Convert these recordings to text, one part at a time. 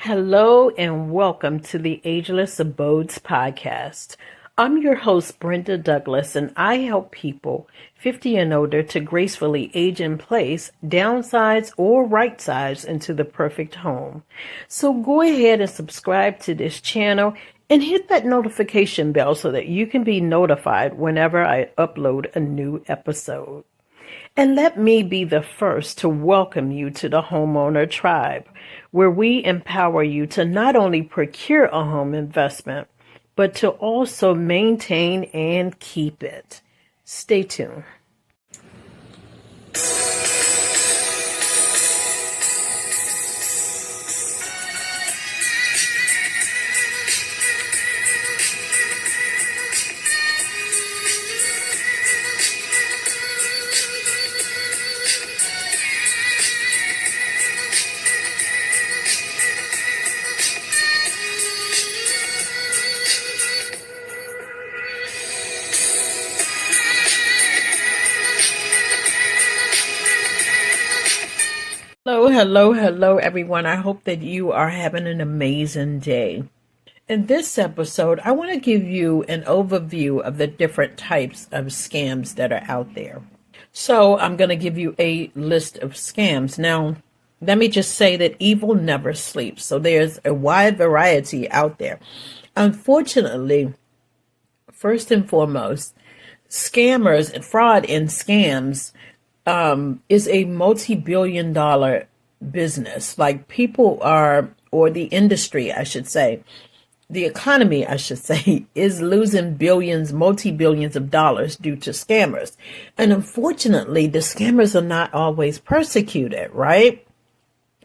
Hello and welcome to the Ageless Abodes podcast. I'm your host, Brenda Douglas, and I help people 50 and older to gracefully age in place, downsize, or right size into the perfect home. So go ahead and subscribe to this channel and hit that notification bell so that you can be notified whenever I upload a new episode. And let me be the first to welcome you to the homeowner tribe, where we empower you to not only procure a home investment, but to also maintain and keep it. Stay tuned. Hello, everyone. I hope that you are having an amazing day. In this episode, I want to give you an overview of the different types of scams that are out there. So I'm going to give you a list of scams. Now, let me just say that evil never sleeps. So there's a wide variety out there. Unfortunately, first and foremost, scammers and fraud and scams is a multi-billion-dollar business. Like people are, or the industry, I should say, the economy, I should say, is losing billions, multi-billions of dollars due to scammers. And unfortunately, the scammers are not always persecuted, right?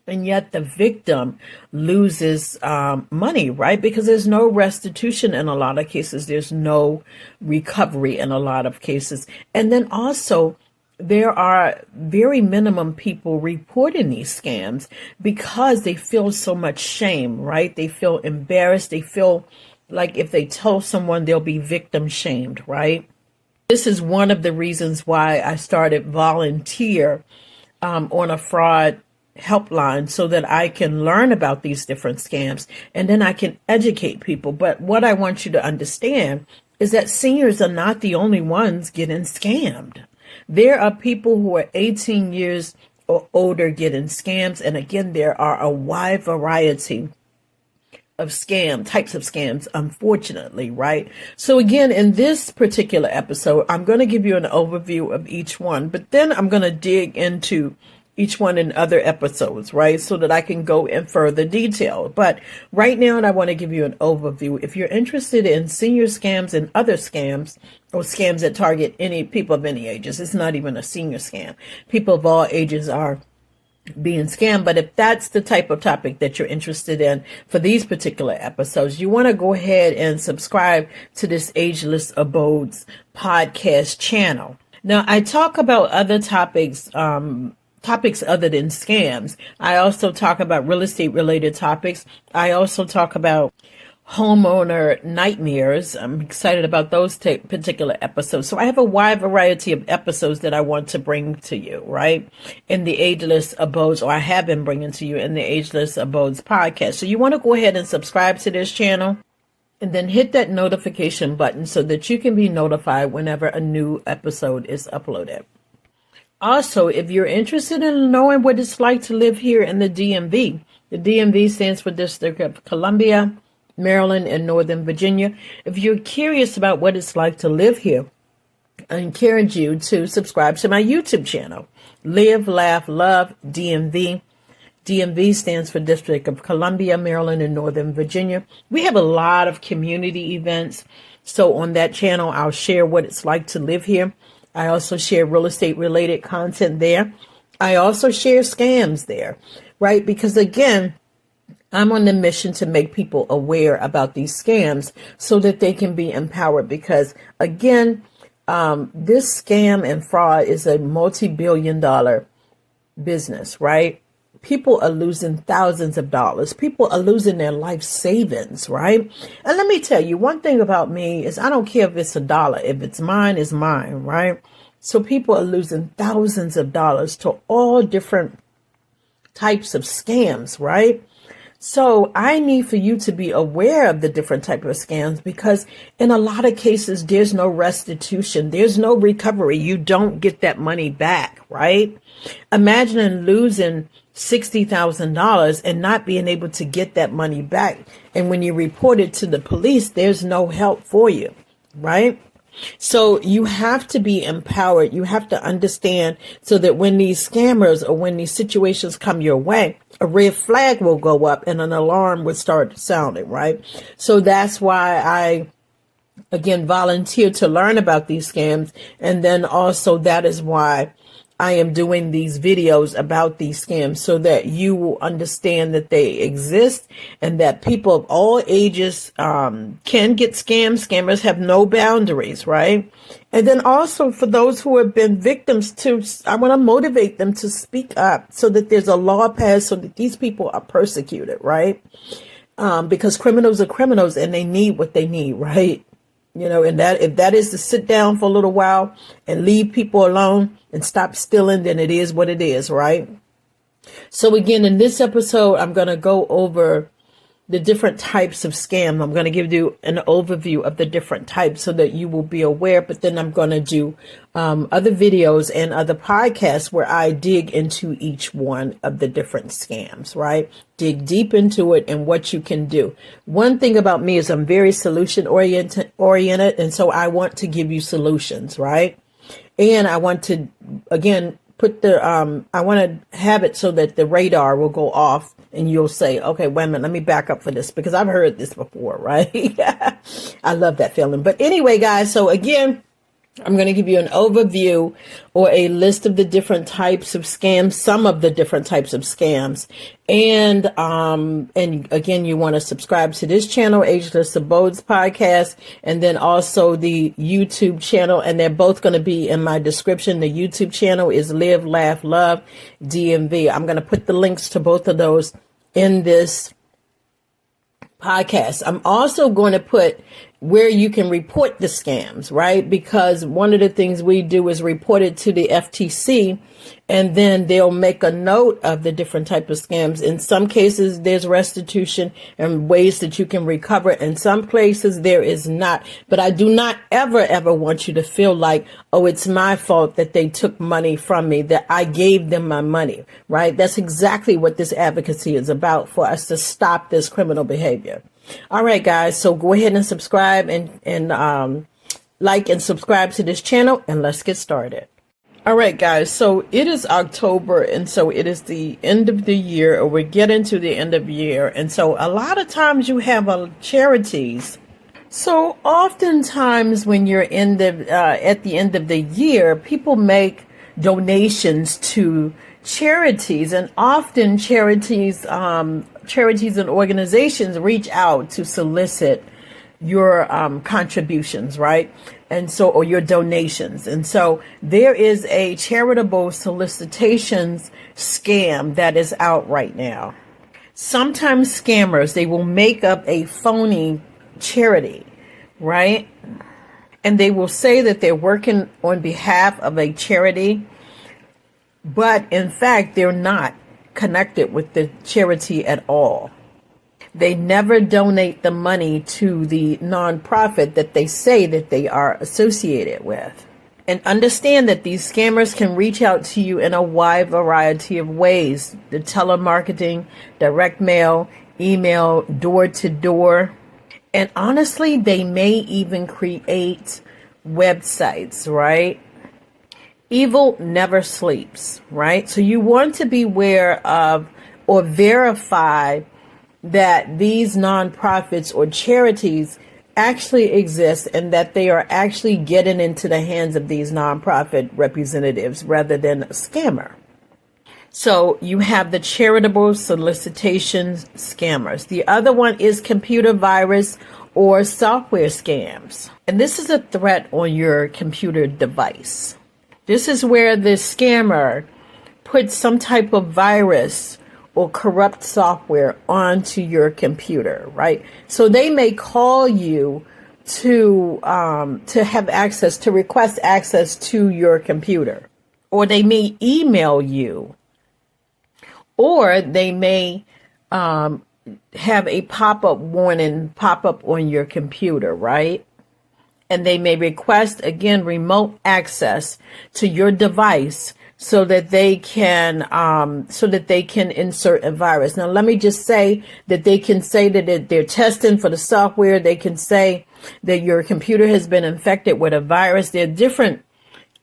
And yet the victim loses money, right? Because there's no restitution in a lot of cases. There's no recovery in a lot of cases. And then also, there are very minimum people reporting these scams because they feel so much shame, right? They feel embarrassed. They feel like if they tell someone, they'll be victim shamed, right? This is one of the reasons why I started volunteer on a fraud helpline so that I can learn about these different scams and then I can educate people. But what I want you to understand is that seniors are not the only ones getting scammed. There are people who are 18 years or older getting scams. And again, there are a wide variety of types of scams, unfortunately, right? So again, in this particular episode, I'm going to give you an overview of each one, but then I'm going to dig into each one in other episodes, right? So that I can go in further detail. But right now, I want to give you an overview. If you're interested in senior scams and other scams, or scams that target any people of any ages, it's not even a senior scam. People of all ages are being scammed. But if that's the type of topic that you're interested in for these particular episodes, you want to go ahead and subscribe to this Ageless Abodes podcast channel. Now, I talk about other topics other than scams. I also talk about real estate related topics. I also talk about homeowner nightmares. I'm excited about those particular episodes. So I have a wide variety of episodes that I want to bring to you, right? In the Ageless Abodes, or I have been bringing to you in the Ageless Abodes podcast. So you want to go ahead and subscribe to this channel and then hit that notification button so that you can be notified whenever a new episode is uploaded. Also, if you're interested in knowing what it's like to live here in the DMV stands for District of Columbia, Maryland, and Northern Virginia. If you're curious about what it's like to live here, I encourage you to subscribe to my YouTube channel, Live, Laugh, Love, DMV. DMV stands for District of Columbia, Maryland, and Northern Virginia. We have a lot of community events. So on that channel, I'll share what it's like to live here. I also share real estate related content there. I also share scams there, right? Because again, I'm on the mission to make people aware about these scams so that they can be empowered. Because again, this scam and fraud is a multi-billion-dollar business, right? People are losing thousands of dollars. People are losing their life savings, right? And let me tell you, one thing about me is I don't care if it's a dollar. If it's mine, it's mine, right? So people are losing thousands of dollars to all different types of scams, right? So I need for you to be aware of the different type of scams, because in a lot of cases, there's no restitution. There's no recovery. You don't get that money back, right? Imagine losing $60,000 and not being able to get that money back. And when you report it to the police, there's no help for you, right? So you have to be empowered. You have to understand so that when these scammers or when these situations come your way, a red flag will go up and an alarm will start sounding, right? So that's why I, again, volunteer to learn about these scams. And then also that is why I am doing these videos about these scams, so that you will understand that they exist and that people of all ages can get scammed. Scammers have no boundaries, right? And then also for those who have been victims to, I want to motivate them to speak up so that there's a law passed so that these people are persecuted, right? Because criminals are criminals and they need what they need, right? You know, and that if that is to sit down for a little while and leave people alone and stop stealing, then it is what it is, right? So again, in this episode, I'm going to go over the different types of scam. I'm going to give you an overview of the different types so that you will be aware. But then I'm going to do other videos and other podcasts where I dig into each one of the different scams, right? Dig deep into it and what you can do. One thing about me is I'm very solution oriented. And so I want to give you solutions, right? And I want to, again, put the, I want to have it so that the radar will go off and you'll say, okay, wait a minute, let me back up for this because I've heard this before, right? I love that feeling. But anyway, guys, so again, I'm going to give you an overview or a list of the different types of scams, some of the different types of scams. And again, you want to subscribe to this channel, Ageless Abodes podcast, and then also the YouTube channel. And they're both going to be in my description. The YouTube channel is Live, Laugh, Love, DMV. I'm going to put the links to both of those in this podcast. I'm also going to put where you can report the scams, right? Because one of the things we do is report it to the FTC, and then they'll make a note of the different type of scams. In some cases, there's restitution and ways that you can recover. In some places, there is not. But I do not ever want you to feel like, oh, it's my fault that they took money from me, that I gave them my money, right? That's exactly what this advocacy is about, for us to stop this criminal behavior. All right, guys. So go ahead and subscribe and like and subscribe to this channel, and let's get started. All right, guys. So it is October, and so it is the end of the year, or we're getting to the end of the year. And so a lot of times you have charities. So oftentimes when you're in the at the end of the year, people make donations to charities, and often charities and organizations reach out to solicit your contributions, right? And so, or your donations. And so there is a charitable solicitations scam that is out right now. Sometimes scammers, they will make up a phony charity, right? And they will say that they're working on behalf of a charity, but in fact, they're not connected with the charity at all. They never donate the money to the nonprofit that they say that they are associated with. And understand that these scammers can reach out to you in a wide variety of ways. The telemarketing, direct mail, email, door to door. And honestly, they may even create websites, right? Evil never sleeps, right? So you want to be aware of or verify that these nonprofits or charities actually exist and that they are actually getting into the hands of these nonprofit representatives rather than a scammer. So you have the charitable solicitations scammers. The other one is computer virus or software scams. And this is a threat on your computer device. This is where the scammer puts some type of virus or corrupt software onto your computer, right? So they may call you to have access, to request access to your computer, or they may email you, or they may have a pop-up warning pop up on your computer, right? And they may request, again, remote access to your device so that they can insert a virus. Now, let me just say that they can say that they're testing for the software. They can say that your computer has been infected with a virus. There are different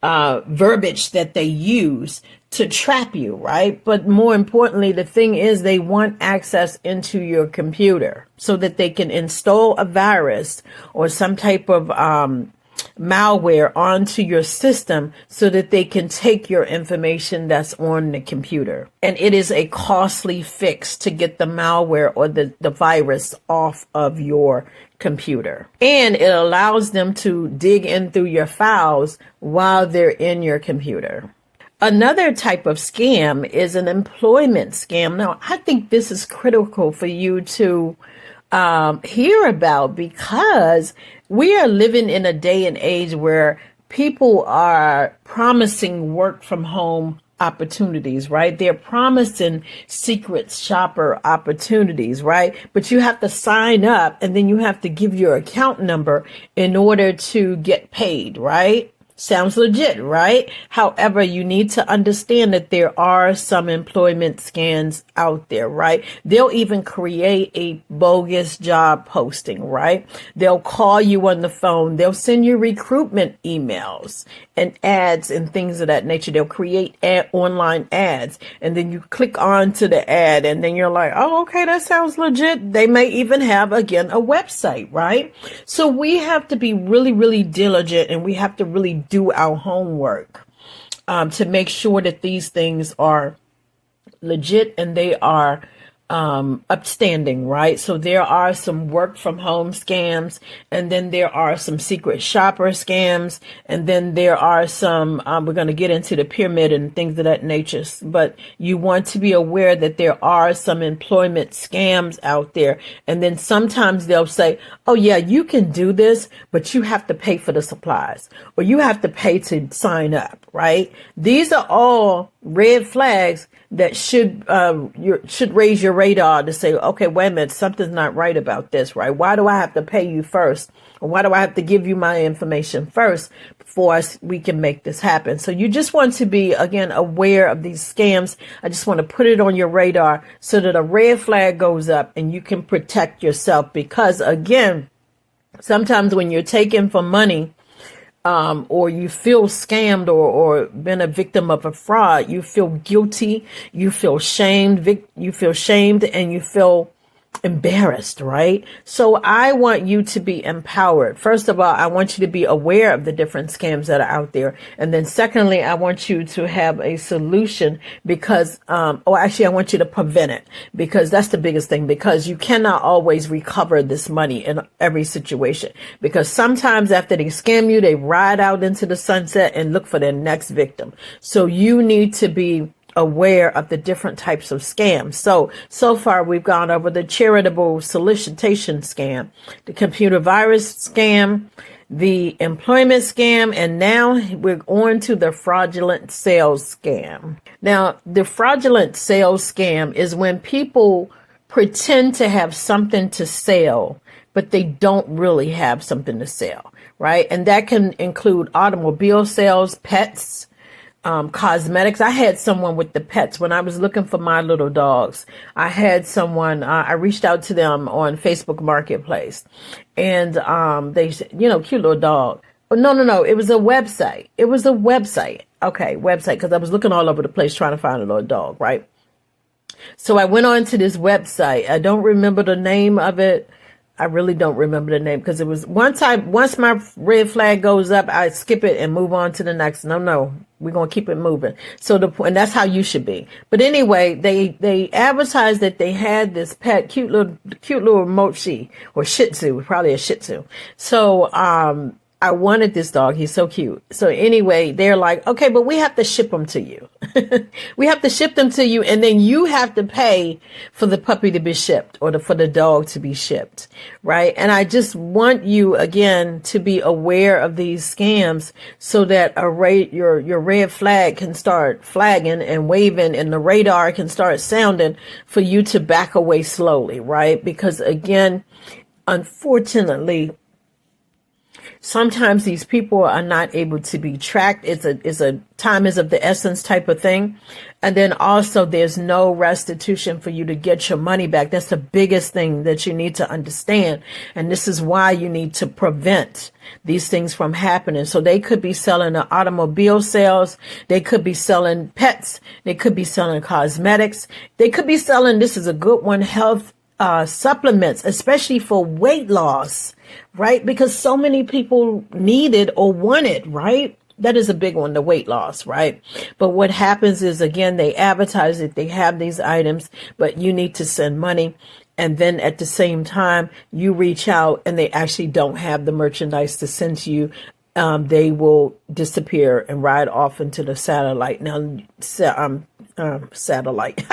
verbiage that they use to trap you, right? But more importantly, the thing is they want access into your computer so that they can install a virus or some type of malware onto your system so that they can take your information that's on the computer. And it is a costly fix to get the malware or the virus off of your computer. And it allows them to dig in through your files while they're in your computer. Another type of scam is an employment scam. Now, I think this is critical for you to hear about, because we are living in a day and age where people are promising work from home opportunities, right? They're promising secret shopper opportunities, right? But you have to sign up and then you have to give your account number in order to get paid, right? Sounds legit, right? However, you need to understand that there are some employment scams out there, right? They'll even create a bogus job posting, right? They'll call you on the phone. They'll send you recruitment emails and ads and things of that nature. They'll create online ads, and then you click on to the ad and then you're like, oh, okay, that sounds legit. They may even have, again, a website, right? So we have to be really, really diligent, and we have to really do our homework to make sure that these things are legit and they are upstanding, right? So there are some work from home scams, and then there are some secret shopper scams, and then there are some, we're going to get into the pyramid and things of that nature, but you want to be aware that there are some employment scams out there. And then sometimes they'll say, oh yeah, you can do this, but you have to pay for the supplies, or you have to pay to sign up, right? These are all red flags that should raise your radar to say, okay, wait a minute, something's not right about this, right? Why do I have to pay you first? Or why do I have to give you my information first before we can make this happen? So you just want to be, again, aware of these scams. I just want to put it on your radar so that a red flag goes up and you can protect yourself. Because, again, sometimes when you're taking for money, or you feel scammed or been a victim of a fraud, you feel guilty, you feel shamed, and you feel embarrassed, right? So I want you to be empowered. First of all, I want you to be aware of the different scams that are out there. And then secondly, I want you to have a solution because, I want you to prevent it, because that's the biggest thing, because you cannot always recover this money in every situation, because sometimes after they scam you, they ride out into the sunset and look for their next victim. So you need to be aware of the different types of scams. So far we've gone over the charitable solicitation scam, the computer virus scam, the employment scam, and now we're on to the fraudulent sales scam. Now, the fraudulent sales scam is when people pretend to have something to sell, but they don't really have something to sell, right? And that can include automobile sales, pets, cosmetics. I had someone with the pets when I was looking for my little dogs. I had someone, I reached out to them on Facebook Marketplace, and they said, cute little dog. Oh, no. It was a website. Okay, website, because I was looking all over the place trying to find a little dog, right? So I went on to this website. I don't remember the name of it. I really don't remember the name, because it was once my red flag goes up, I skip it and move on to the next. No, we're going to keep it moving. And that's how you should be. But anyway, they advertised that they had this pet, cute little mochi or Shih Tzu, probably a Shih Tzu. So, I wanted this dog. He's so cute. So anyway, they're like, okay, but we have to ship them to you. We have to ship them to you. And then you have to pay for the puppy to be shipped or for the dog to be shipped. Right. And I just want you again to be aware of these scams so that your red flag can start flagging and waving and the radar can start sounding for you to back away slowly. Right. Because again, unfortunately, sometimes these people are not able to be tracked. It's a time is of the essence type of thing. And then also there's no restitution for you to get your money back. That's the biggest thing that you need to understand. And this is why you need to prevent these things from happening. So they could be selling automobile sales. They could be selling pets. They could be selling cosmetics. They could be selling, this is a good one, health supplements, especially for weight loss, right? Because so many people need it or want it, right? That is a big one, the weight loss, right? But what happens is, again, they advertise it, they have these items, but you need to send money. And then at the same time, you reach out and they actually don't have the merchandise to send to you. They will disappear and ride off into the satellite. Now, satellite,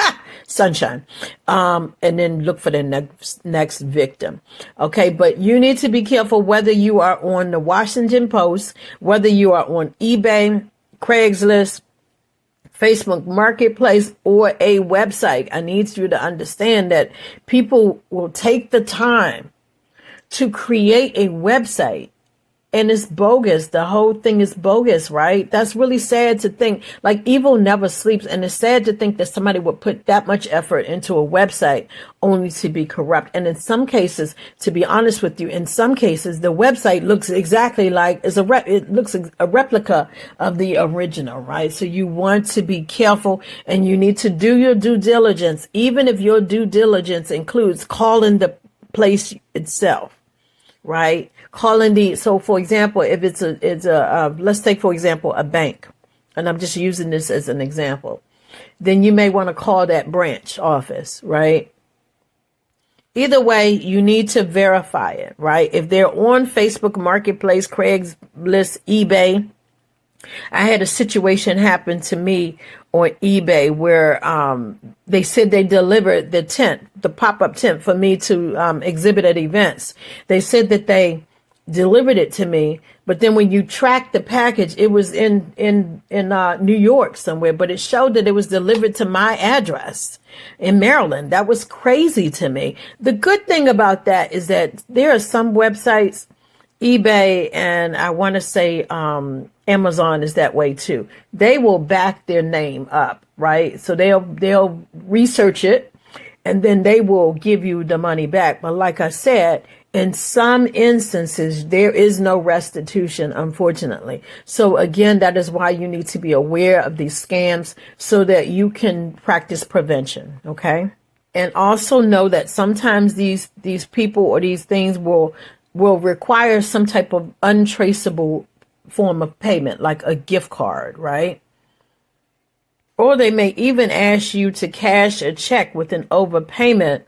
sunshine, and then look for the next victim. Okay, but you need to be careful whether you are on the Washington Post, whether you are on eBay, Craigslist, Facebook Marketplace, or a website. I need you to understand that people will take the time to create a website. And it's bogus. The whole thing is bogus, right? That's really sad to think. Like, evil never sleeps. And it's sad to think that somebody would put that much effort into a website only to be corrupt. And in some cases, to be honest with you, in some cases, the website looks exactly like, it looks a replica of the original, right? So you want to be careful and you need to do your due diligence, even if your due diligence includes calling the place itself. Right? So for example, if let's take, for example, a bank, and I'm just using this as an example, then you may want to call that branch office, right? Either way, you need to verify it, right? If they're on Facebook Marketplace, Craigslist, eBay, I had a situation happen to me on eBay where they said they delivered the pop-up tent for me to exhibit at events. They said that they delivered it to me, but then when you track the package, it was in New York somewhere, but it showed that it was delivered to my address in Maryland. That was crazy to me. The good thing about that is that there are some websites, eBay, and I want to say Amazon is that way too. They will back their name up, right? So they'll research it and then they will give you the money back. But like I said, in some instances, there is no restitution, unfortunately. So again, that is why you need to be aware of these scams so that you can practice prevention. Okay. And also know that sometimes these people or these things will require some type of untraceable form of payment, like a gift card, right? Or they may even ask you to cash a check with an overpayment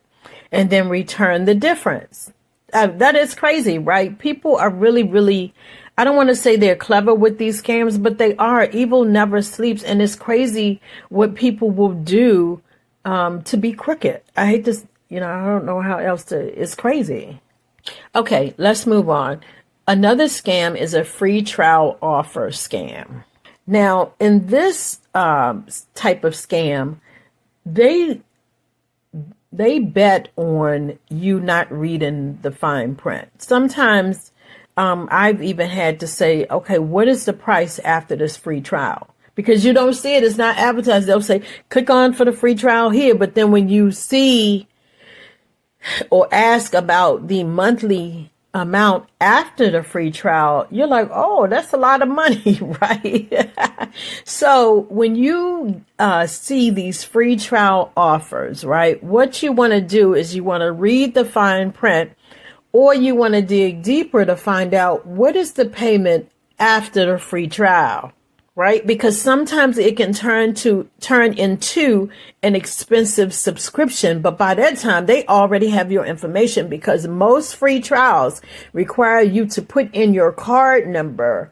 and then return the difference. That is crazy, right? People are really, really, I don't want to say they're clever with these scams, but they are. Evil never sleeps. And it's crazy what people will do to be crooked. I hate this, I don't know how else it's crazy. Okay, let's move on. Another scam is a free trial offer scam. Now, in this type of scam, they bet on you not reading the fine print. Sometimes I've even had to say, okay, what is the price after this free trial? Because you don't see it. It's not advertised. They'll say, click on for the free trial here. But then when you see or ask about the monthly amount after the free trial, you're like, oh, that's a lot of money, right? So when you see these free trial offers, right, what you want to do is you want to read the fine print, or you want to dig deeper to find out what is the payment after the free trial. right? Because sometimes it can turn into an expensive subscription, but by that time they already have your information, because most free trials require you to put in your card number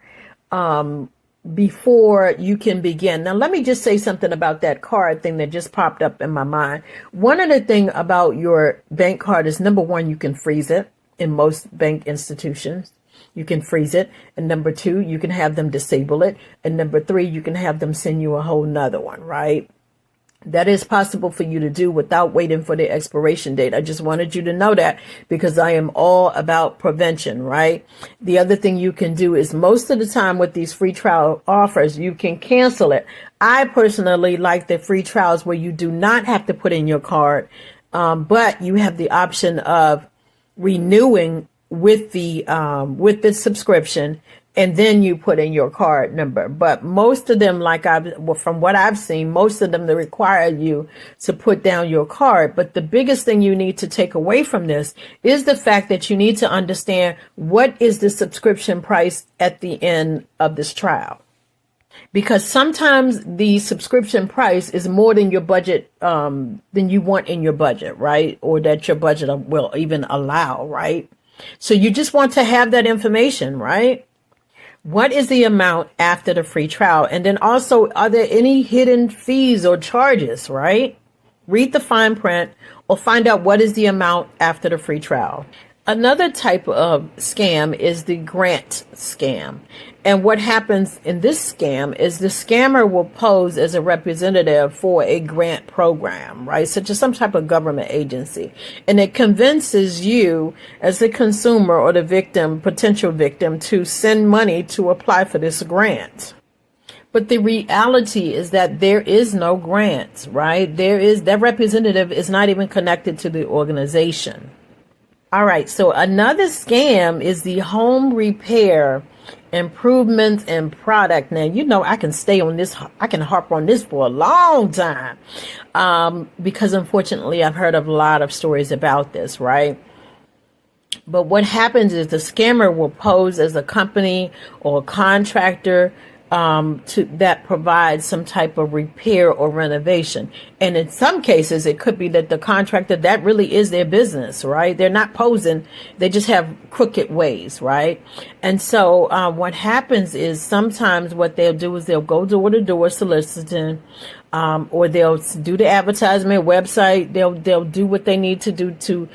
before you can begin. Now, let me just say something about that card thing that just popped up in my mind. One of the things about your bank card is, number one, you can freeze it in most bank institutions. You can freeze it. And number two, you can have them disable it. And number three, you can have them send you a whole nother one, right? That is possible for you to do without waiting for the expiration date. I just wanted you to know that, because I am all about prevention, right? The other thing you can do is, most of the time with these free trial offers, you can cancel it. I personally like the free trials where you do not have to put in your card, but you have the option of renewing with the subscription, and then you put in your card number. But most of them, from what I've seen, most of them, they require you to put down your card. But the biggest thing you need to take away from this is the fact that you need to understand what is the subscription price at the end of this trial. Because sometimes the subscription price is more than your budget, than you want in your budget, right? Or that your budget will even allow, right? So you just want to have that information, right? What is the amount after the free trial? And then also, are there any hidden fees or charges, right? Read the fine print or find out what is the amount after the free trial. Another type of scam is the grant scam. And what happens in this scam is the scammer will pose as a representative for a grant program, right? Such as some type of government agency. And it convinces you as the consumer or the victim, potential victim, to send money to apply for this grant. But the reality is that there is no grant, right? That representative is not even connected to the organization. All right, so another scam is the home repair, improvements, and product. Now, you know, I can harp on this for a long time, because unfortunately I've heard of a lot of stories about this, right? But what happens is the scammer will pose as a company or a contractor that provides some type of repair or renovation. And in some cases, it could be that the contractor, that really is their business, right? They're not posing. They just have crooked ways, right? And so what happens is, sometimes what they'll do is they'll go door to door soliciting, or they'll do the advertisement website. They'll do what they need to do to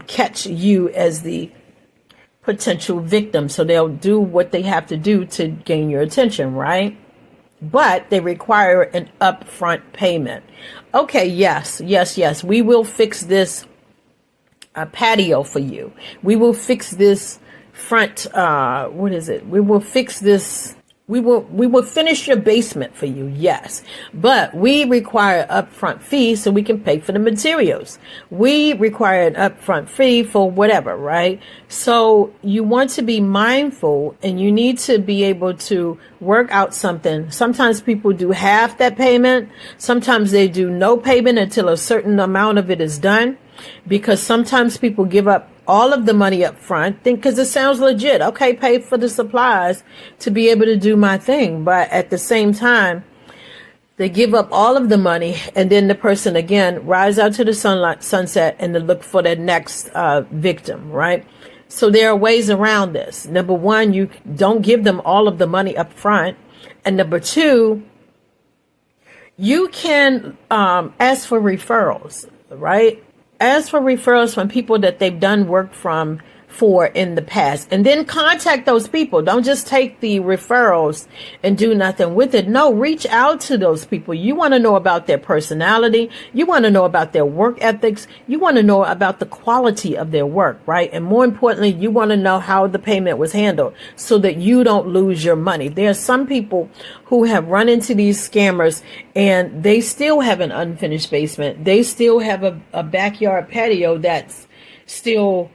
catch you as the potential victim. So they'll do what they have to do to gain your attention, right? But they require an upfront payment. Okay, yes. We will fix this patio for you. We will fix this front, We will fix this. We will finish your basement for you, yes. But we require upfront fee so we can pay for the materials. We require an upfront fee for whatever, right? So you want to be mindful, and you need to be able to work out something. Sometimes people do half that payment. Sometimes they do no payment until a certain amount of it is done, because sometimes people give up all of the money up front, because it sounds legit. Okay, pay for the supplies to be able to do my thing. But at the same time, they give up all of the money, and then the person again rides out to the sunset and to look for their next victim, right? So there are ways around this. Number one, you don't give them all of the money up front. And number two, you can ask for referrals, right? Ask for referrals from people that they've done work for in the past, and then contact those people. Don't just take the referrals and do nothing with it. No, reach out to those people. You want to know about their personality. You want to know about their work ethics. You want to know about the quality of their work, right? And more importantly, you want to know how the payment was handled so that you don't lose your money. There are some people who have run into these scammers and they still have an unfinished basement. They still have a backyard patio that's still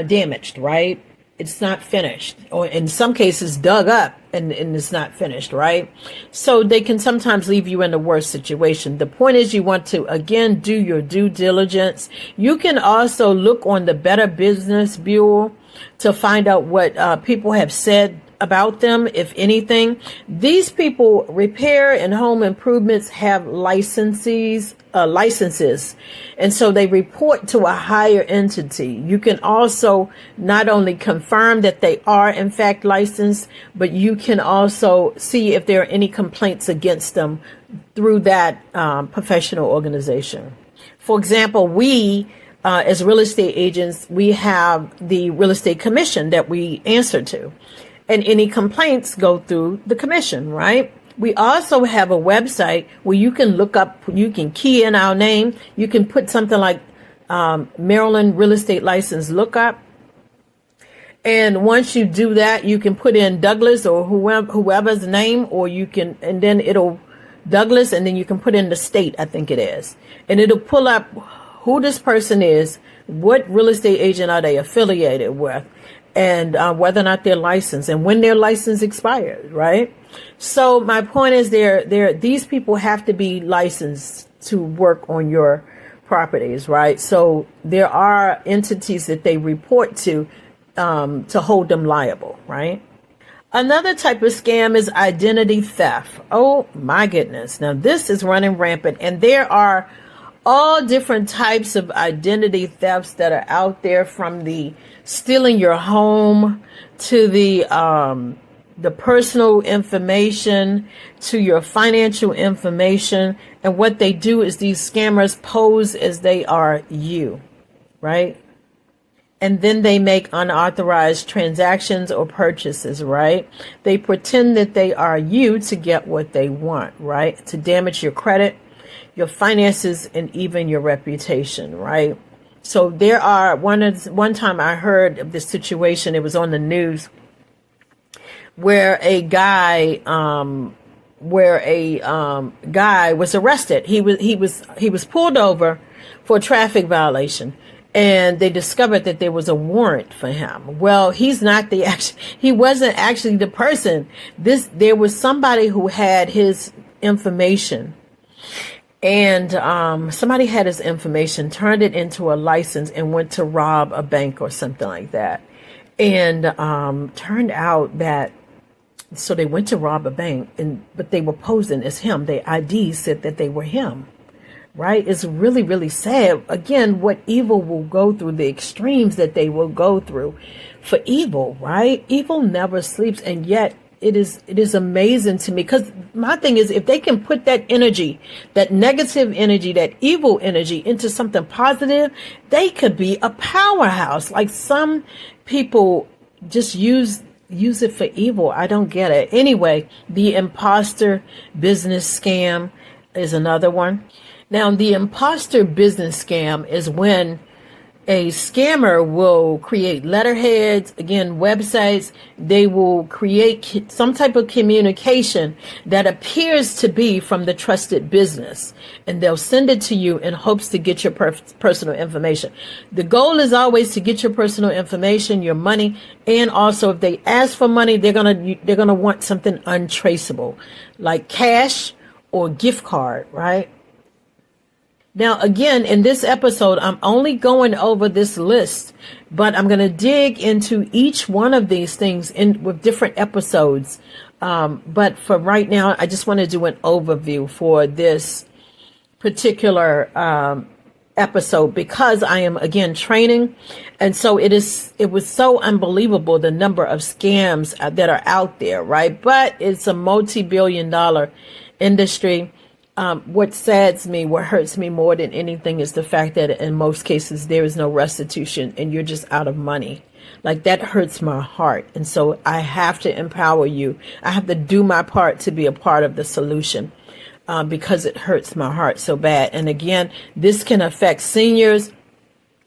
damaged, right? It's not finished, or in some cases dug up and it's not finished, right? So they can sometimes leave you in the worst situation. The point is, you want to, again, do your due diligence. You can also look on the Better Business Bureau to find out what people have said about them, if anything. These people, repair and home improvements, have licenses, and so they report to a higher entity. You can also not only confirm that they are in fact licensed, but you can also see if there are any complaints against them through that professional organization. For example, we as real estate agents, we have the real estate commission that we answer to, and any complaints go through the commission, right? We also have a website where you can look up, you can key in our name. You can put something like Maryland Real Estate License Lookup. And once you do that, you can put in Douglas or whoever's name, or you can, and then it'll Douglas, and then you can put in the state, I think it is. And it'll pull up who this person is, what real estate agent are they affiliated with, and whether or not they're licensed, and when their license expires, right? So my point is, these people have to be licensed to work on your properties, right? So there are entities that they report to hold them liable, right? Another type of scam is identity theft. Oh my goodness. Now this is running rampant, and there are all different types of identity thefts that are out there, from the stealing your home to the personal information to your financial information. And what they do is these scammers pose as they are you, right? And then they make unauthorized transactions or purchases, right? They pretend that they are you to get what they want, right? To damage your credit, your finances, and even your reputation, right? So there are one time I heard of this situation. It was on the news where a guy was arrested. He was pulled over for a traffic violation, and they discovered that there was a warrant for him. Well, he wasn't actually the person. There was somebody who had his information. And somebody had his information, turned it into a license, and went to rob a bank or something like that. And turned out that, so they went to rob a bank, but they were posing as him. Their ID said that they were him, right? It's really, really sad. Again, what evil will go through, the extremes that they will go through for evil, right? Evil never sleeps, and yet it is amazing to me, because my thing is, if they can put that energy, that negative energy, that evil energy into something positive, they could be a powerhouse. Like, some people just use it for evil. I don't get it. Anyway, the imposter business scam is another one. Now, the imposter business scam is when a scammer will create letterheads, again, websites. They will create some type of communication that appears to be from the trusted business, and they'll send it to you in hopes to get your personal information. The goal is always to get your personal information, your money, and also if they ask for money, they're gonna want something untraceable, like cash or gift card, right? Now, again, in this episode, I'm only going over this list, but I'm going to dig into each one of these things with different episodes. But for right now, I just want to do an overview for this particular episode, because I am, again, training. And so it was so unbelievable, the number of scams that are out there, right? But it's a multi-billion-dollar industry. What saddens me, what hurts me more than anything, is the fact that in most cases there is no restitution and you're just out of money. Like, that hurts my heart. And so I have to empower you. I have to do my part to be a part of the solution, because it hurts my heart so bad. And again, this can affect seniors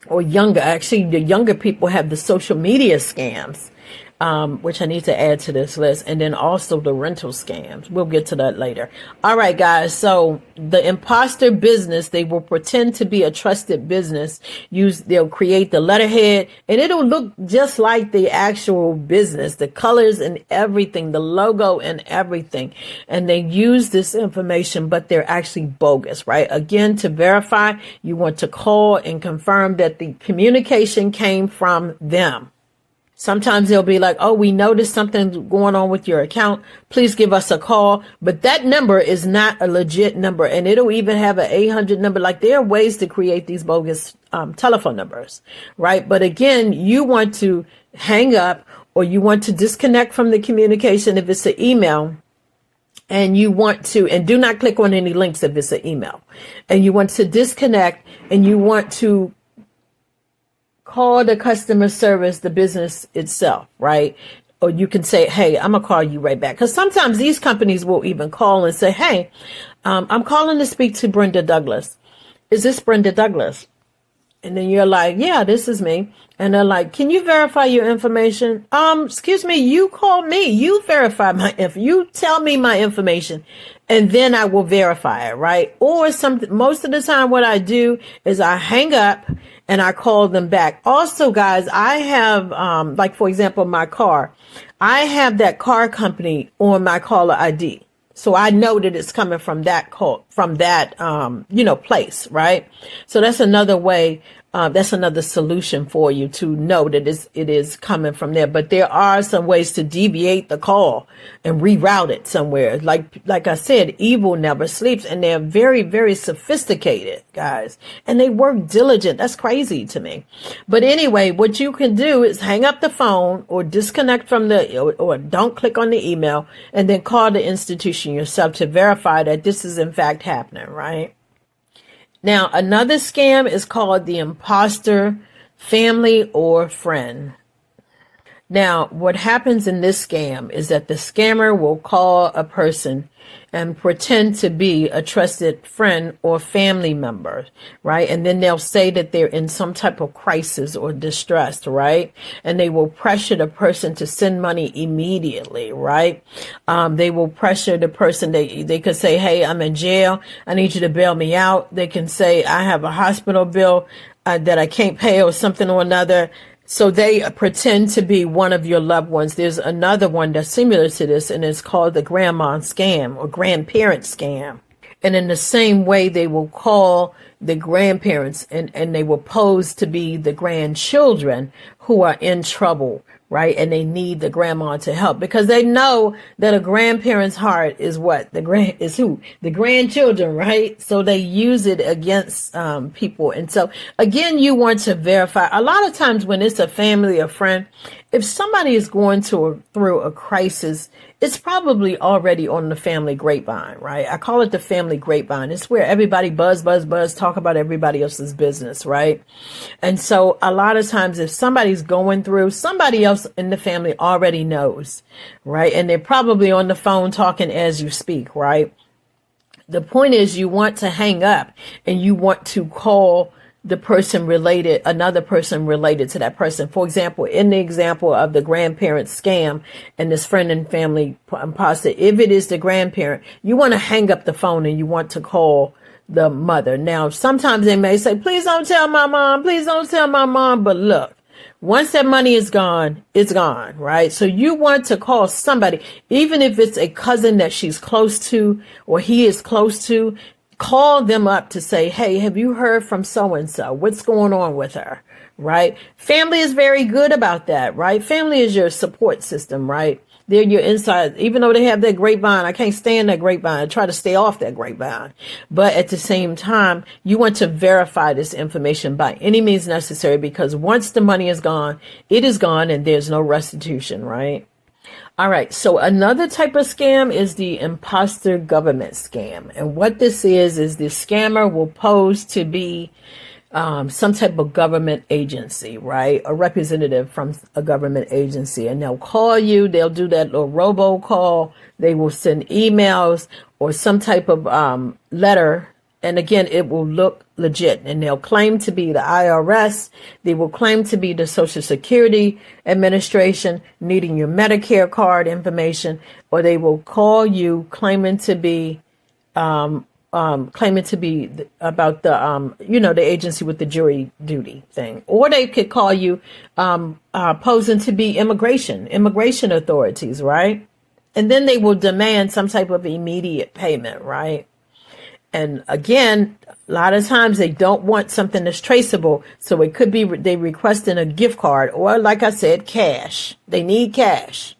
or younger. Actually, the younger people have the social media scams, which I need to add to this list. And then also the rental scams. We'll get to that later. All right, guys. So the imposter business, they will pretend to be a trusted business. They'll create the letterhead, and it'll look just like the actual business, the colors and everything, the logo and everything. And they use this information, but they're actually bogus, right? Again, to verify, you want to call and confirm that the communication came from them. Sometimes they'll be like, oh, we noticed something going on with your account. Please give us a call. But that number is not a legit number. And it'll even have an 800 number. Like, there are ways to create these bogus telephone numbers, right? But again, you want to hang up, or you want to disconnect from the communication if it's an email. And you want to, and do not click on any links if it's an email. And you want to disconnect, and you want to call the customer service, the business itself, right? Or you can say, hey, I'm going to call you right back. Because sometimes these companies will even call and say, hey, I'm calling to speak to Brenda Douglas. Is this Brenda Douglas? And then you're like, yeah, this is me. And they're like, can you verify your information? Excuse me, you call me, you verify my info, you tell me my information, and then I will verify it, right? Or most of the time what I do is I hang up and I call them back. Also, guys, I have, like, for example, my car, I have that car company on my caller ID. So I know that it's coming from that call, from that, place, right? So that's another way. That's another solution for you to know that it is coming from there. But there are some ways to deviate the call and reroute it somewhere. Like I said, evil never sleeps, and they're very, very sophisticated, guys, and they work diligent. That's crazy to me. But anyway, what you can do is hang up the phone, or disconnect from or don't click on the email, and then call the institution yourself to verify that this is in fact happening, right? Now, another scam is called the imposter family or friend. Now, what happens in this scam is that the scammer will call a person and pretend to be a trusted friend or family member, right? And then they'll say that they're in some type of crisis or distress, right? And they will pressure the person to send money immediately, right? They will pressure the person. They could say, hey, I'm in jail. I need you to bail me out. They can say, I have a hospital bill that I can't pay, or something or another. So they pretend to be one of your loved ones. There's another one that's similar to this, and it's called the grandma scam or grandparent scam. And in the same way, they will call the grandparents and they will pose to be the grandchildren who are in trouble, right? And they need the grandma to help, because they know that a grandparent's heart is what? The grandchildren, right? So they use it against people. And so again, you want to verify. A lot of times when it's a family or friend, if somebody is going through a crisis, it's probably already on the family grapevine, right? I call it the family grapevine. It's where everybody buzz, talk about everybody else's business, right? And so a lot of times if somebody's going through, somebody else in the family already knows, right? And they're probably on the phone talking as you speak, right? The point is, you want to hang up and you want to call the person related, another person related to that person. For example, in the example of the grandparent scam and this friend and family imposter, if it is the grandparent, you want to hang up the phone and you want to call the mother. Now, sometimes they may say, please don't tell my mom, please don't tell my mom. But look, once that money is gone, it's gone, right? So you want to call somebody, even if it's a cousin that she's close to or he is close to. Call them up to say, hey, have you heard from so-and-so? What's going on with her, right? Family is very good about that, right? Family is your support system, right? They're your inside. Even though they have that grapevine, I can't stand that grapevine. I try to stay off that grapevine. But at the same time, you want to verify this information by any means necessary, because once the money is gone, it is gone and there's no restitution, right? All right. So another type of scam is the imposter government scam. And what this is the scammer will pose to be some type of government agency, right? A representative from a government agency. And they'll call you. They'll do that little robocall. They will send emails or some type of letter. And again, it will look legit, and they'll claim to be the IRS. They will claim to be the Social Security Administration, needing your Medicare card information, or they will call you claiming to be about the, the agency with the jury duty thing. Or they could call you posing to be immigration authorities, right? And then they will demand some type of immediate payment, right? And again, a lot of times they don't want something that's traceable. So it could be they requesting a gift card or, like I said, cash. They need cash.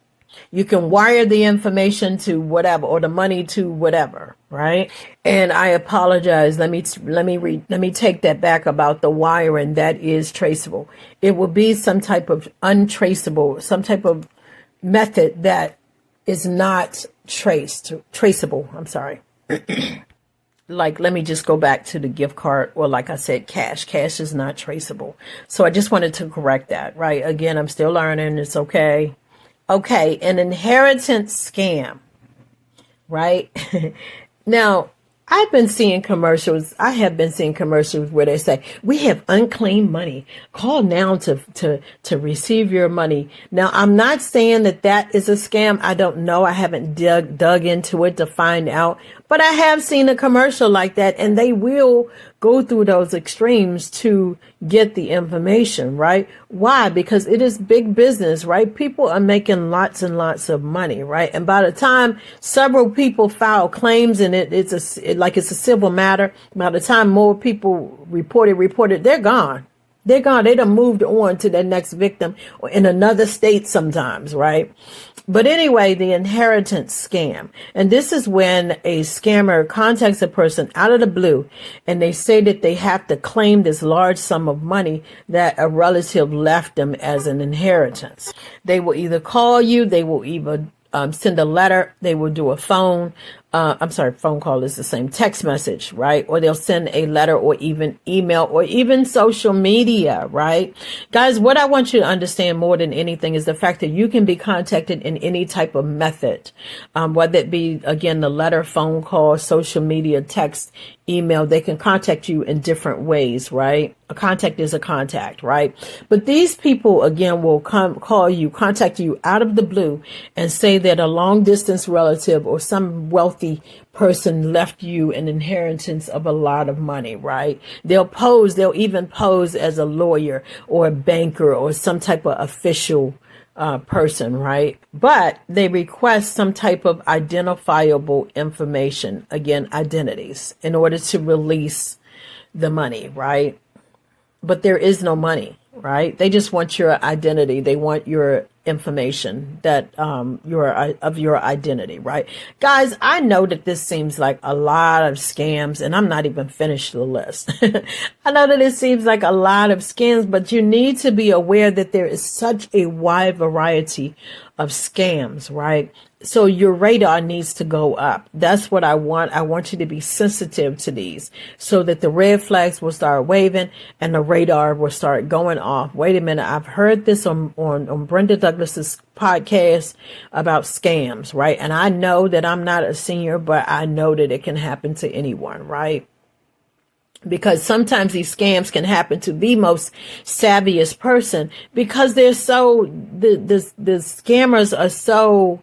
You can wire the information to whatever, or the money to whatever, right? And I apologize. Let me take that back about the wiring. That is traceable. It will be some type of untraceable, some type of method that is not traceable. I'm sorry. Like, let me just go back to the gift card, or like I said, cash. Cash is not traceable. So I just wanted to correct that, right? Again, I'm still learning. It's okay. Okay, an inheritance scam, right? Now, I have been seeing commercials where they say, we have unclaimed money. Call now to receive your money. Now, I'm not saying that is a scam. I don't know. I haven't dug into it to find out. But I have seen a commercial like that, and they will go through those extremes to get the information, right? Why? Because it is big business, right? People are making lots and lots of money, right? And by the time several people file claims and it's a civil matter, by the time more people reported, they're gone. They're gone. They done moved on to their next victim or in another state sometimes, right? But anyway, the inheritance scam. And this is when a scammer contacts a person out of the blue and they say that they have to claim this large sum of money that a relative left them as an inheritance. They will either call you, they will either send a letter, they will do a phone call is the same, text message, right? Or they'll send a letter or even email or even social media, right? Guys, what I want you to understand more than anything is the fact that you can be contacted in any type of method, whether it be, again, the letter, phone call, social media, text, email. They can contact you in different ways, right? A contact is a contact, right? But these people, again, will contact you out of the blue and say that a long distance relative or some wealthy person left you an inheritance of a lot of money, right? They'll even pose as a lawyer or a banker or some type of official person, right? But they request some type of identifiable information, again, identities, in order to release the money, right? But there is no money, right? They just want your identity. They want your information that your identity, right? Guys, I know that this seems like a lot of scams, and I'm not even finished the list. I know that it seems like a lot of scams, but you need to be aware that there is such a wide variety of scams, right? So your radar needs to go up. That's what I want. I want you to be sensitive to these so that the red flags will start waving and the radar will start going off. Wait a minute. I've heard this on Brenda Douglas's podcast about scams, right? And I know that I'm not a senior, but I know that it can happen to anyone, right? Because sometimes these scams can happen to the most savviest person because they're so, the scammers are so,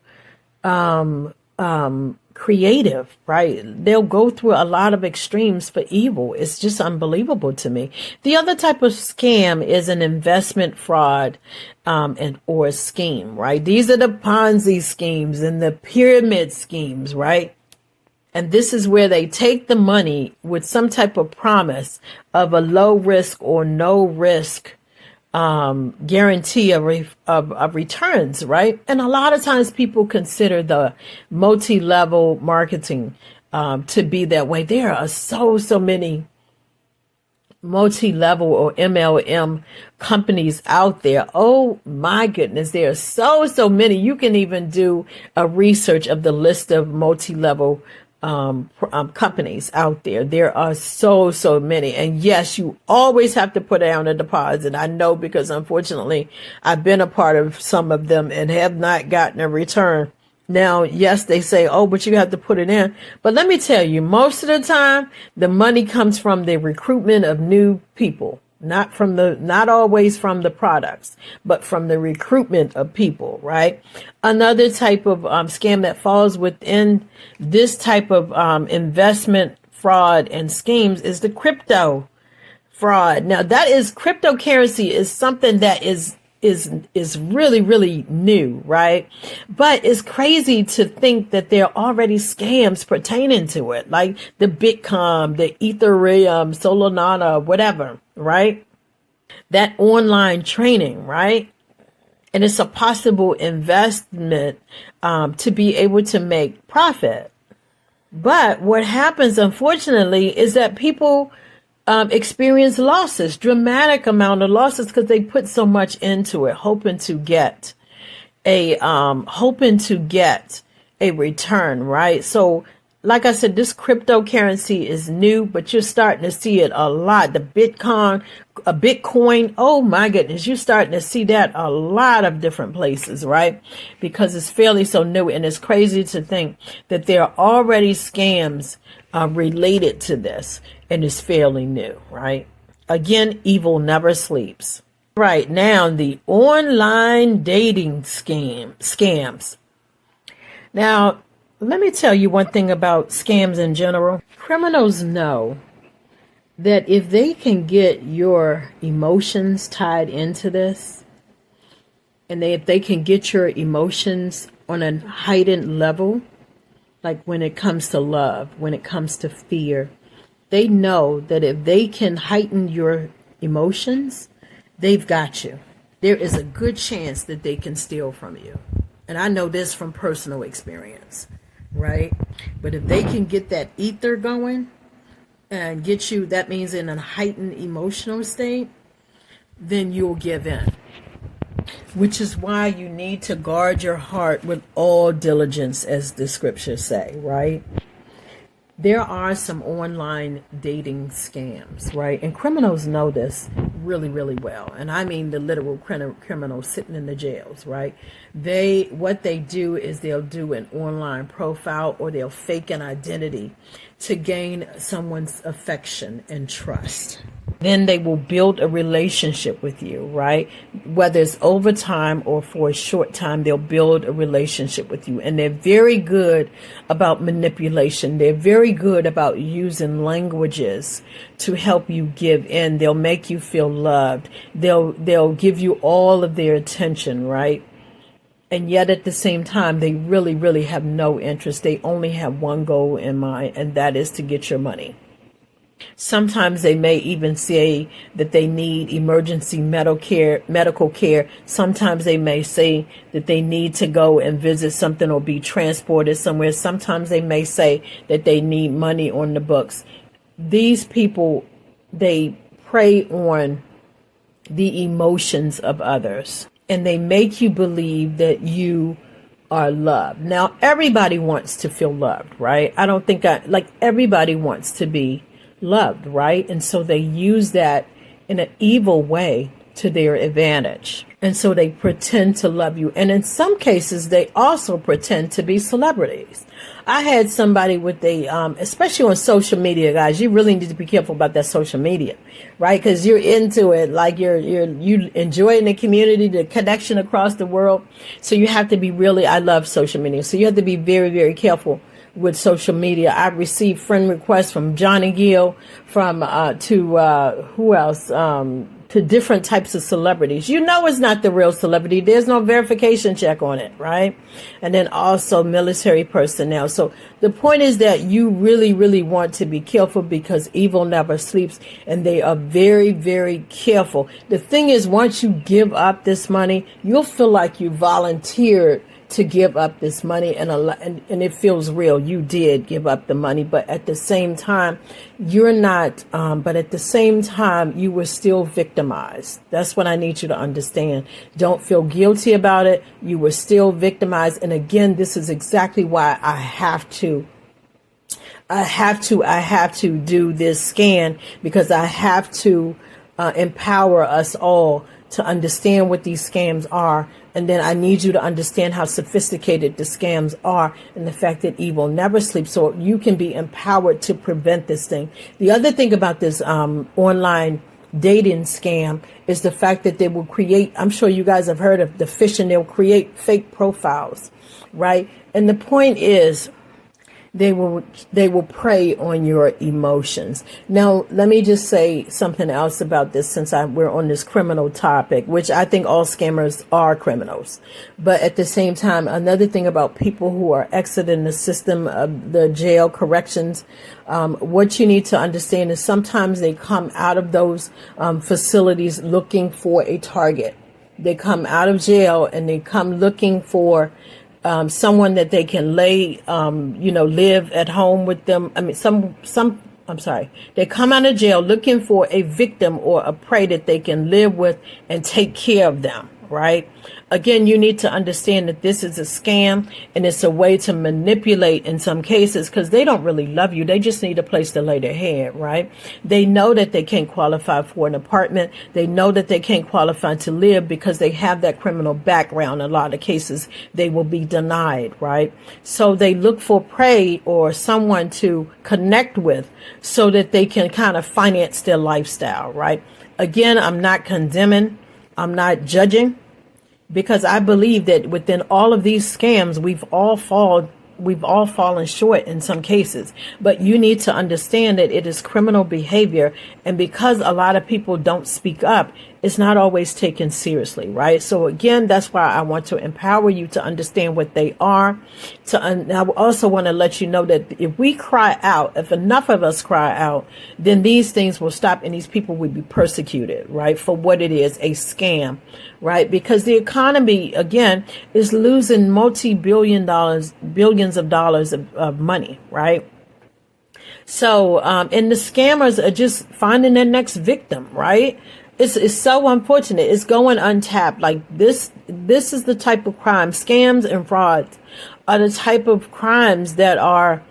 creative, right? They'll go through a lot of extremes for evil. It's just unbelievable to me. The other type of scam is an investment fraud, or a scheme, right? These are the Ponzi schemes and the pyramid schemes, right? And this is where they take the money with some type of promise of a low risk or no risk guarantee of returns, right? And a lot of times people consider the multi-level marketing to be that way. There are so many multi-level or MLM companies out there. Oh my goodness, there are so many. You can even do a research of the list of multi-level companies out there. There are so many. And yes, you always have to put down a deposit. I know, because unfortunately I've been a part of some of them and have not gotten a return. Now, yes, they say, oh, but you have to put it in. But let me tell you, most of the time, the money comes from the recruitment of new people. Not always from the products, but from the recruitment of people, right? Another type of scam that falls within this type of investment fraud and schemes is the crypto fraud. Now, that is, cryptocurrency is something that is is really, really new, right? But it's crazy to think that there are already scams pertaining to it, like the Bitcoin, the Ethereum, Solana, whatever, right? That online training, right? And it's a possible investment to be able to make profit. But what happens, unfortunately, is that people experience losses, dramatic amount of losses, because they put so much into it, hoping to get a return, right? So, like I said, this cryptocurrency is new, but you're starting to see it a lot. The Bitcoin, oh my goodness, you're starting to see that a lot of different places, right? Because it's fairly so new, and it's crazy to think that there are already scams related to this, and it's fairly new, right? Again, evil never sleeps. Right now, the online dating scams. Now, let me tell you one thing about scams in general. Criminals know that if they can get your emotions tied into this, and if they can get your emotions on a heightened level, like when it comes to love, when it comes to fear, they know that if they can heighten your emotions, they've got you. There is a good chance that they can steal from you. And I know this from personal experience, right? But if they can get that ether going and get you, that means in a heightened emotional state, then you'll give in. Which is why you need to guard your heart with all diligence, as the scriptures say, right? There are some online dating scams, right? And criminals know this really, really well. And I mean the literal criminals sitting in the jails, right? What they do is they'll do an online profile, or they'll fake an identity to gain someone's affection and trust. Then they will build a relationship with you, right? Whether it's over time or for a short time, they'll build a relationship with you. And they're very good about manipulation. They're very good about using languages to help you give in. They'll make you feel loved. They'll give you all of their attention, right? And yet at the same time, they really, really have no interest. They only have one goal in mind, and that is to get your money. Sometimes they may even say that they need emergency medical care. Sometimes they may say that they need to go and visit something or be transported somewhere. Sometimes they may say that they need money on the books. These people, they prey on the emotions of others, and they make you believe that you are loved. Now, everybody wants to feel loved, right? I don't think everybody wants to be loved, right? And so they use that in an evil way to their advantage. And so they pretend to love you. And in some cases, they also pretend to be celebrities. I had somebody with especially on social media, guys, you really need to be careful about that social media, right? Because you're into it, like you enjoying the community, the connection across the world. So you have to be I love social media. So you have to be very, very careful with social media. I've received friend requests from Johnny Gill, who else? To different types of celebrities. You know it's not the real celebrity. There's no verification check on it, right? And then also military personnel. So the point is that you really, really want to be careful, because evil never sleeps, and they are very, very careful. The thing is, once you give up this money, you'll feel like you volunteered to give up this money, and it feels real. You did give up the money, but at the same time, you're not. But at the same time, you were still victimized. That's what I need you to understand. Don't feel guilty about it. You were still victimized, and again, this is exactly why I have to do this scan, because I have to empower us all to understand what these scams are. And then I need you to understand how sophisticated the scams are, and the fact that evil never sleeps, so you can be empowered to prevent this thing. The other thing about this online dating scam is the fact that they will create, I'm sure you guys have heard of the phishing, they'll create fake profiles, right? And the point is, They will prey on your emotions. Now, let me just say something else about this, since we're on this criminal topic, which I think all scammers are criminals. But at the same time, another thing about people who are exiting the system of the jail corrections, what you need to understand is sometimes they come out of those facilities looking for a target. They come out of jail and they come looking for someone that they can live at home with them. I mean, they come out of jail looking for a victim or a prey that they can live with and take care of them, right? Again, you need to understand that this is a scam, and it's a way to manipulate in some cases, because they don't really love you. They just need a place to lay their head, right? They know that they can't qualify for an apartment. They know that they can't qualify to live because they have that criminal background. In a lot of cases, they will be denied, right? So they look for prey or someone to connect with so that they can kind of finance their lifestyle, right? Again, I'm not condemning. I'm not judging, because I believe that within all of these scams, we've all fallen short in some cases. But you need to understand that it is criminal behavior. And because a lot of people don't speak up, it's not always taken seriously, right? So again, that's why I want to empower you to understand what they are. And I also want to let you know that if we cry out, if enough of us cry out, then these things will stop and these people will be persecuted, right? For what it is, a scam, right? Because the economy, again, is losing billions of dollars of money, right? So, and the scammers are just finding their next victim, right? It's so unfortunate. It's going untapped. Like this is the type of crime. Scams and frauds are the type of crimes that are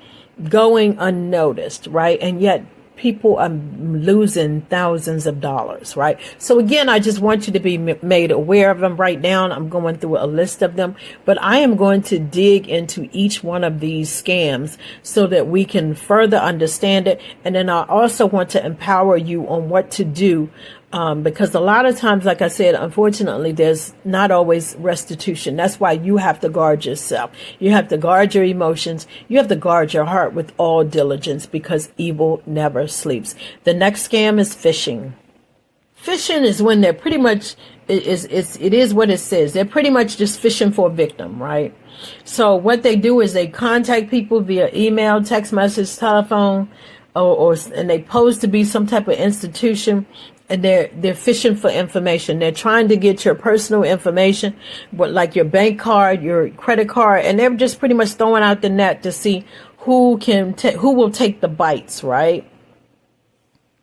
going unnoticed, right? And yet people are losing thousands of dollars, right? So again, I just want you to be made aware of them. Right now, I'm going through a list of them, but I am going to dig into each one of these scams so that we can further understand it. And then I also want to empower you on what to do. Because a lot of times, like I said, unfortunately, there's not always restitution. That's why you have to guard yourself. You have to guard your emotions. You have to guard your heart with all diligence, because evil never sleeps. The next scam is phishing. Phishing is when they're pretty much, it is what it says. They're pretty much just fishing for a victim, right? So what they do is they contact people via email, text message, telephone, and they pose to be some type of institution. And they're fishing for information. They're trying to get your personal information, but like your bank card, your credit card, and they're just pretty much throwing out the net to see who will take the bites, right?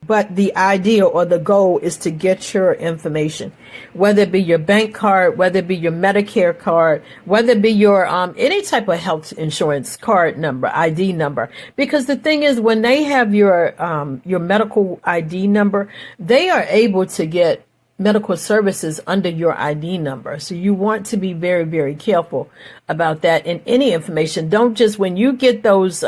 But the idea or the goal is to get your information, whether it be your bank card, whether it be your Medicare card, whether it be your any type of health insurance card number, ID number. Because the thing is, when they have your medical ID number, they are able to get medical services under your ID number. So you want to be very, very careful about that. And any information, don't just, when you get those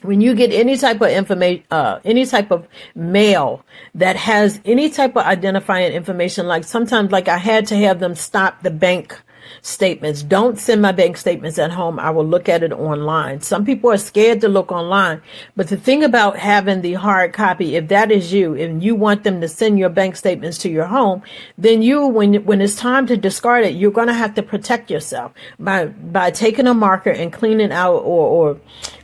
when you get any type of information, any type of mail that has any type of identifying information, like sometimes, like I had to have them stop the bank statements. Don't send my bank statements at home. I will look at it online. Some people are scared to look online, but the thing about having the hard copy, if that is you and you want them to send your bank statements to your home, then you, when it's time to discard it, you're going to have to protect yourself by taking a marker and cleaning out or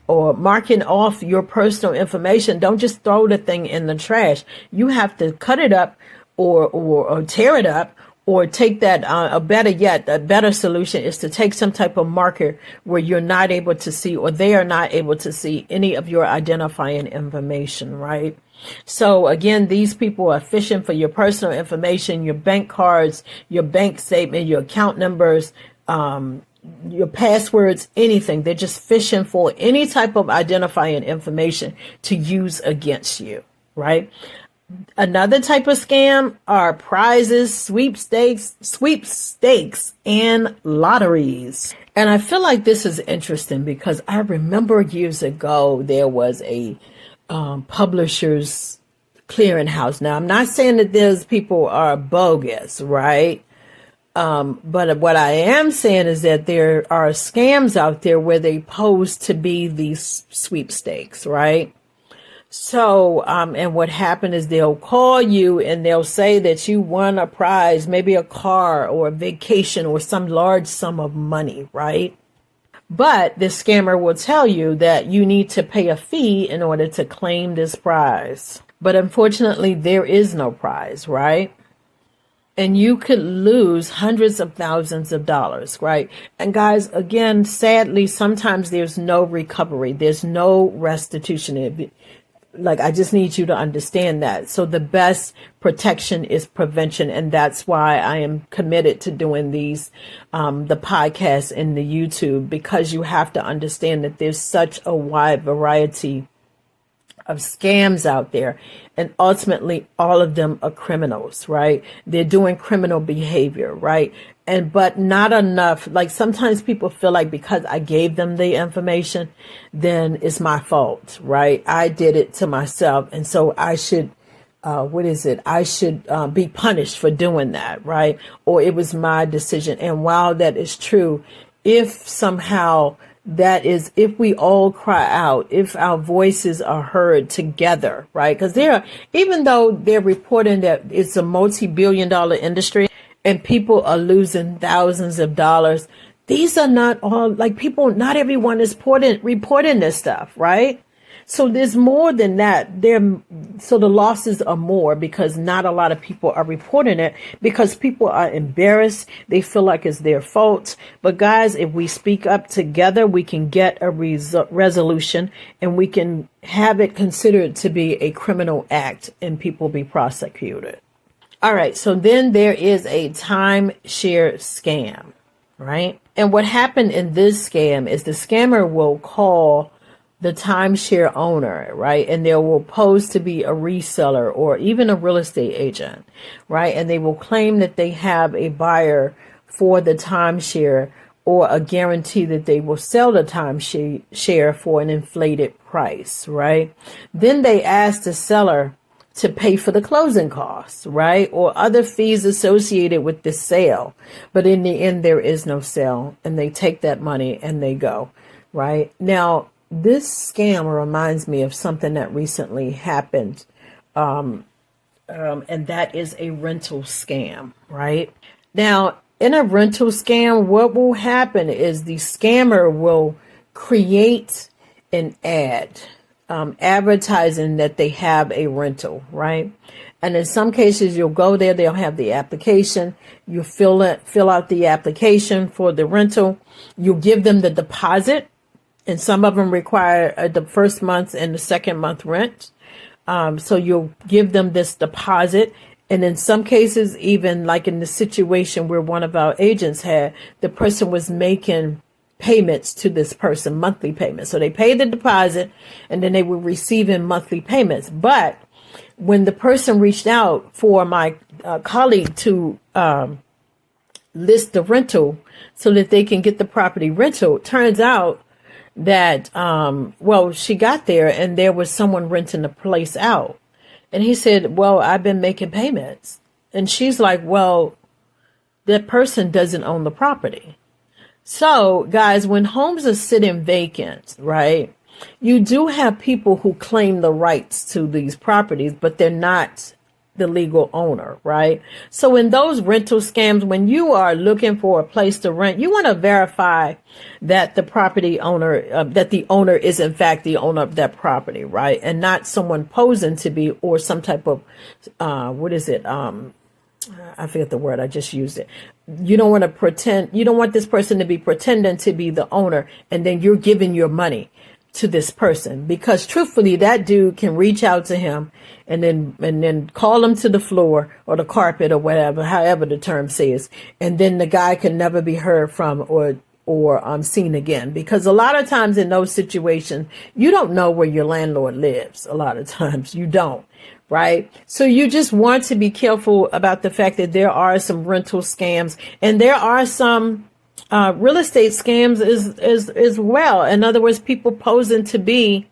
marking off your personal information. Don't just throw the thing in the trash. You have to cut it up or tear it up, or take that, a better solution is to take some type of marker where you're not able to see, or they are not able to see any of your identifying information, right? So again, these people are fishing for your personal information, your bank cards, your bank statement, your account numbers, your passwords, anything. They're just fishing for any type of identifying information to use against you, right? Another type of scam are prizes, sweepstakes, and lotteries. And I feel like this is interesting because I remember years ago there was a publisher's clearinghouse. Now, I'm not saying that those people are bogus, right? But what I am saying is that there are scams out there where they pose to be these sweepstakes, right? So, and what happened is they'll call you and they'll say that you won a prize, maybe a car or a vacation or some large sum of money, right? But this scammer will tell you that you need to pay a fee in order to claim this prize. But unfortunately, there is no prize, right? And you could lose hundreds of thousands of dollars, right? And guys, again, sadly, sometimes there's no recovery. There's no restitution. Like, I just need you to understand that. So the best protection is prevention. And that's why I am committed to doing these, the podcast and the YouTube, because you have to understand that there's such a wide variety of scams out there. And ultimately, all of them are criminals, right? They're doing criminal behavior, right? But not enough. Like, sometimes people feel like because I gave them the information, then it's my fault, right? I did it to myself. And so I should, I should be punished for doing that, right? Or it was my decision. And while that is true, if somehow if we all cry out, if our voices are heard together, right? Because even though they're reporting that it's a multi-billion-dollar industry and people are losing thousands of dollars, these are not all, like, people, not everyone is reporting this stuff, right? So there's more than that. So the losses are more because not a lot of people are reporting it because people are embarrassed. They feel like it's their fault. But guys, if we speak up together, we can get a resolution and we can have it considered to be a criminal act and people be prosecuted. All right. So then there is a timeshare scam, right? And what happened in this scam is the scammer will call the timeshare owner, right? And they will pose to be a reseller or even a real estate agent, right? And they will claim that they have a buyer for the timeshare or a guarantee that they will sell the timeshare for an inflated price, right? Then they ask the seller to pay for the closing costs, right? Or other fees associated with the sale. But in the end, there is no sale and they take that money and they go, right? Now, this scam reminds me of something that recently happened, and that is a rental scam, right? Now, in a rental scam, what will happen is the scammer will create an ad, advertising that they have a rental, right? And in some cases, you'll go there, they'll have the application, you fill out the application for the rental, you give them the deposit. And some of them require the first month and the second month rent. So you'll give them this deposit. And in some cases, even like in the situation where one of our agents had, the person was making payments to this person, monthly payments. So they paid the deposit and then they were receiving monthly payments. But when the person reached out for my colleague to list the rental so that they can get the property rental, turns out that, she got there and there was someone renting the place out. And he said, well, I've been making payments. And she's like, well, that person doesn't own the property. So guys, when homes are sitting vacant, right, you do have people who claim the rights to these properties, but they're not the legal owner, right? So in those rental scams, when you are looking for a place to rent, you want to verify that the property owner, that the owner is in fact the owner of that property, right? And not someone posing to be, or some type of, I forget the word, I just used it. You don't want to pretend, you don't want this person to be pretending to be the owner and then you're giving your money to this person, because truthfully, that dude can reach out to him and then call him to the floor or the carpet or whatever, however the term says. And then the guy can never be heard from or seen again, because a lot of times in those situations, you don't know where your landlord lives. A lot of times you don't. Right. So you just want to be careful about the fact that there are some rental scams and there are some real estate scams as well. In other words, people posing to be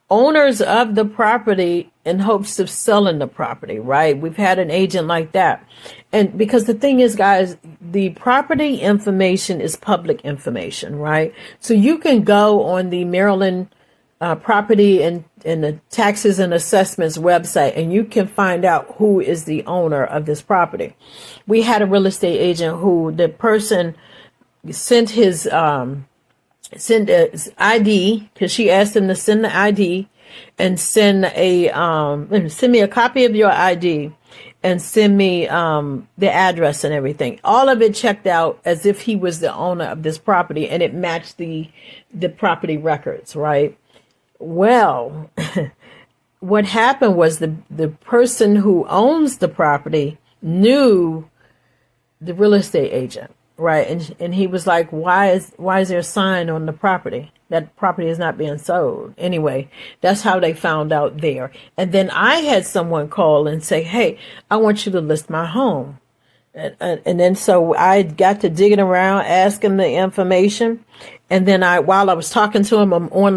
owners of the property in hopes of selling the property, right? We've had an agent like that. And because the thing is, guys, the property information is public information, right? So you can go on the Maryland property and the taxes and assessments website, and you can find out who is the owner of this property. We had a real estate agent who the person sent his ID, because she asked him to send the ID and send me a copy of your ID and send me the address and everything. All of it checked out as if he was the owner of this property, and it matched the property records, right? Well, what happened was the person who owns the property knew the real estate agent, right? And he was like, why is there a sign on the property? That property is not being sold. Anyway, that's how they found out there. And then I had someone call and say, hey, I want you to list my home. And then so I got to digging around, asking the information. And then while I was talking to him, I'm on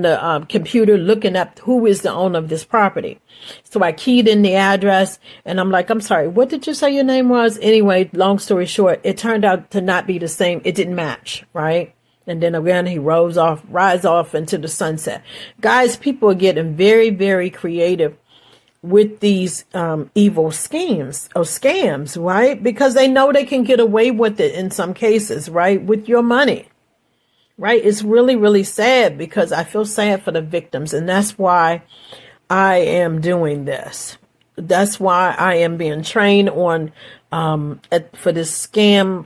the computer looking up who is the owner of this property. So I keyed in the address, and I'm like, I'm sorry, what did you say your name was? Anyway, long story short, it turned out to not be the same. It didn't match, right? And then again, he rides off into the sunset. Guys, people are getting very, very creative with these evil schemes or scams, right? Because they know they can get away with it in some cases, right? With your money, right? It's really, really sad, because I feel sad for the victims. And that's why I am doing this. That's why I am being trained on for this scam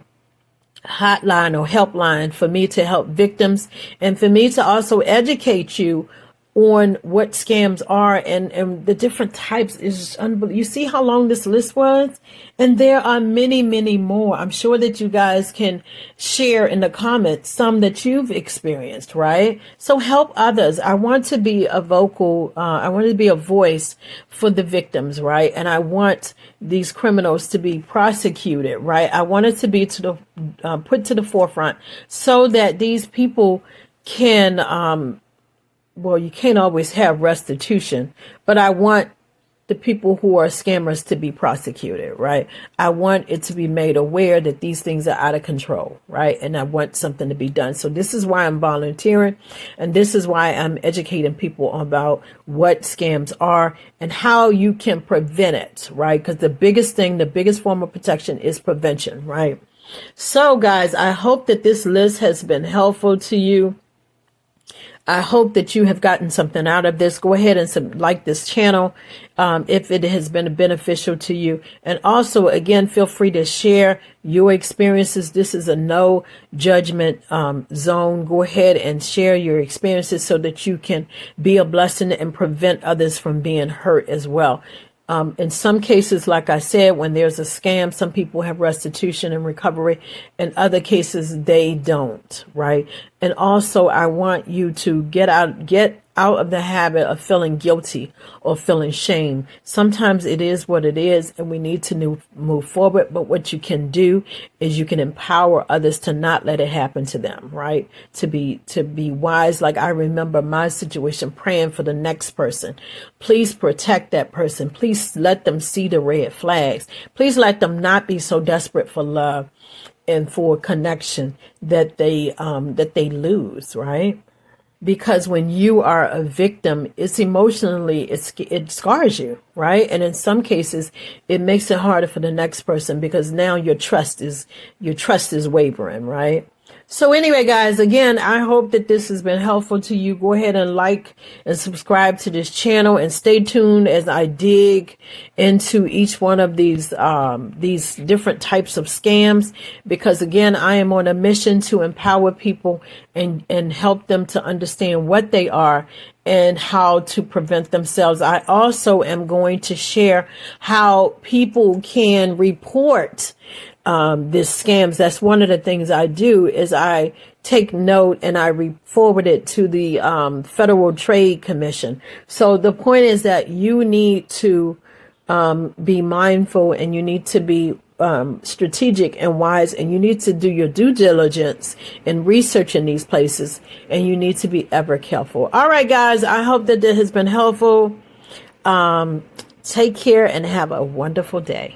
hotline or helpline, for me to help victims and for me to also educate you on what scams are and the different types. Is unbelievable. You see how long this list was? And there are many, many more. I'm sure that you guys can share in the comments some that you've experienced, right? So help others. I want to be a I want to be a voice for the victims, right? And I want these criminals to be prosecuted, right? I want it to be put to the forefront so that these people can, well, you can't always have restitution, but I want the people who are scammers to be prosecuted, right? I want it to be made aware that these things are out of control, right? And I want something to be done. So this is why I'm volunteering, and this is why I'm educating people about what scams are and how you can prevent it, right? Because the biggest form of protection is prevention, right? So guys, I hope that this list has been helpful to you. I hope that you have gotten something out of this. Go ahead and like this channel if it has been beneficial to you. And also, again, feel free to share your experiences. This is a no judgment zone. Go ahead and share your experiences so that you can be a blessing and prevent others from being hurt as well. In some cases, like I said, when there's a scam, some people have restitution and recovery. In other cases, they don't, right? And also, I want you to get out of the habit of feeling guilty or feeling shame. Sometimes it is what it is, and we need to move forward. But what you can do is you can empower others to not let it happen to them, right? To be wise. Like I remember my situation, praying for the next person. Please protect that person. Please let them see the red flags. Please let them not be so desperate for love and for connection that they lose, right? Because when you are a victim, it's emotionally, it scars you, right? And in some cases, it makes it harder for the next person because now your trust is wavering, right? So anyway, guys, again, I hope that this has been helpful to you. Go ahead and like and subscribe to this channel and stay tuned as I dig into each one of these different types of scams, because again, I am on a mission to empower people and help them to understand what they are and how to prevent themselves. I also am going to share how people can report this scams. That's one of the things I do is I take note and I forward it to the Federal Trade Commission. So the point is that you need to be mindful, and you need to be strategic and wise, and you need to do your due diligence in researching these places, and you need to be ever careful. All right, guys, I hope that this has been helpful. Take care and have a wonderful day.